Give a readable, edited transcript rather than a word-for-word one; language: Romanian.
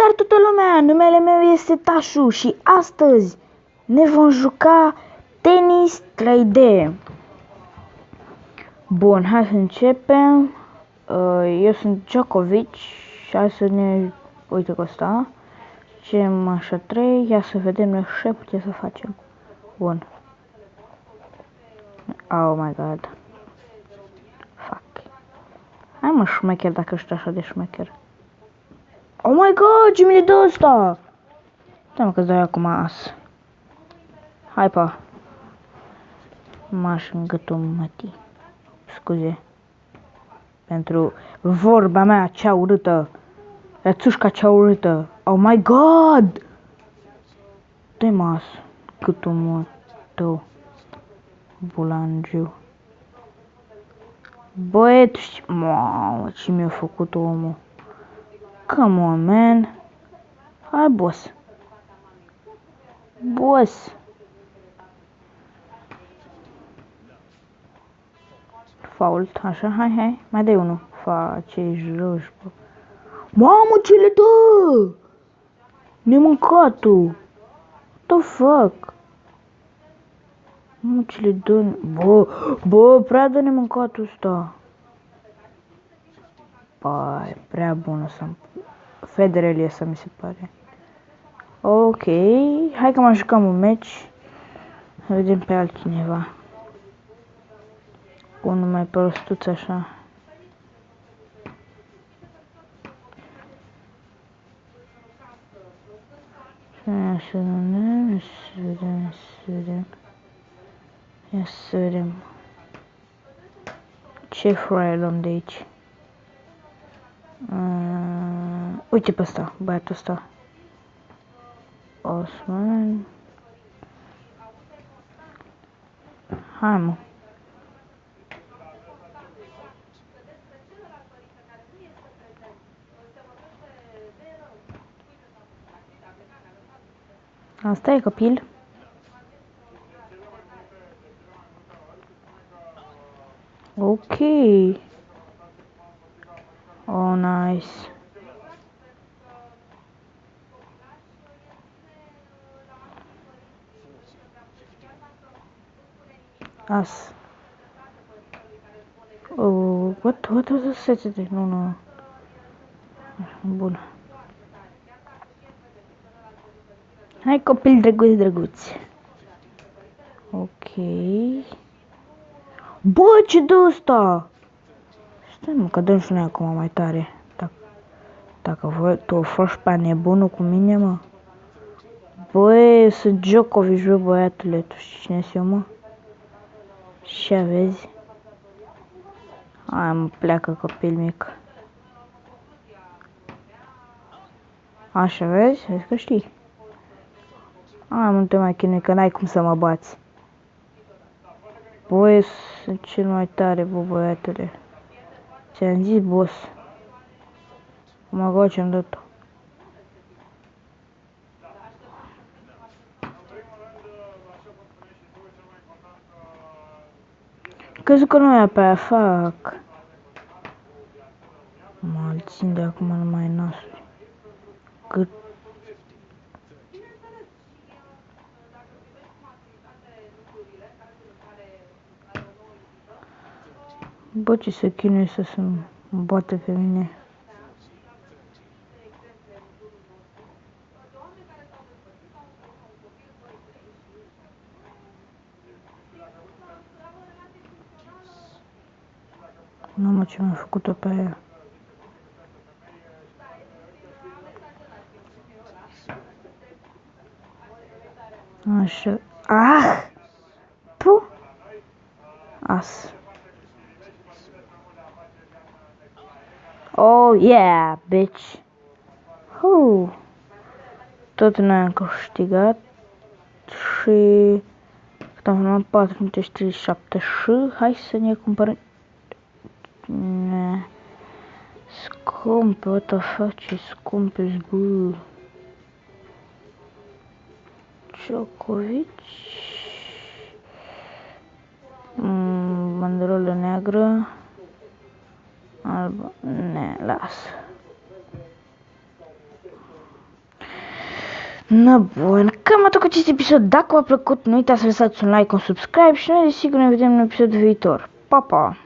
Salutare toată lumea, numele meu este Tașu și astăzi ne vom juca tenis 3D. Bun, hai să începem. Eu sunt Djokovic și hai să ne... Uite cu asta. Cem așa 3, ia să vedem noi ce putem să facem. Bun. Oh my god. Fuck. Hai mă șmecher dacă ești așa de șmecher. Oh my god, ce mi-le dă ăsta? Stai mă că-ți dau acum as. Hai pa. M-aș în gâtul mătii. Scuze. Pentru vorba mea cea urâtă. Rățușca cea urâtă. Oh my god! Dă-i mas. Gâtul mă tău. Bulangiu. Băi, tu știi... Mamă, ce mi-a făcut omul. Come on, man. Hai, boss. Boss. Fault, așa, hai, mai dai unul. Face-i roși, bă. Mamă, ce le dă? Ne-a mâncat tu. What the fuck? Mamă, ce le dă? Bă, prea dă nemâncatul ăsta. Băi, prea bună să-mi... Federer e să mi se pare. Ok, hai că mai jucăm un meci. Să vedem pe altcineva. Unul mai prostuț așa. Să vedem. Ce fraier luăm de aici? Uite pe ăsta, băiatul ăsta. Osman. Hai mă. Asta e copil. Ok. Oh, nice. As. Oh, what? Nu. Bun. Hai copil drăguț. Ok. Bă, ce dă ăsta? Stai mă, că dăm și noi acum mai tare. Dacă tu o faci pe nebunul cu mine, mă. Băi, sunt Djokovic, bă, băiatule. Tu știi cine sunt eu, mă? Și vezi? Hai mă, pleacă copil mic. Așa, vezi? Vezi că știi. Hai mă, nu te mai chinui, că n-ai cum să mă bați. Băi, sunt cel mai tare, bă, băiatule. Ți-am zis, boss. Mă god, ce-am dat-o. Crezut că nu e pe aia, fac. Mă țin de acum numai nasul. Cât... Bă, ce se chinuie să se bate pe mine. Nu mă, ce mi-a făcut-o pe aia. Așa. Ah! Tu? As. Oh, yeah, bitch. Tot noi am câștigat. Și... Cât am luat 437 și... Hai să ne cumpărăm... Scumpe, what the fuck, ce scumpe, bă. Djokovic. Banderolă neagră. Albă. Ne, lasă. Na bun, cam atât cu acest episod. Dacă v-a plăcut, nu uitați să lăsați un like, un subscribe și noi desigur ne vedem în episodul viitor. Pa, pa!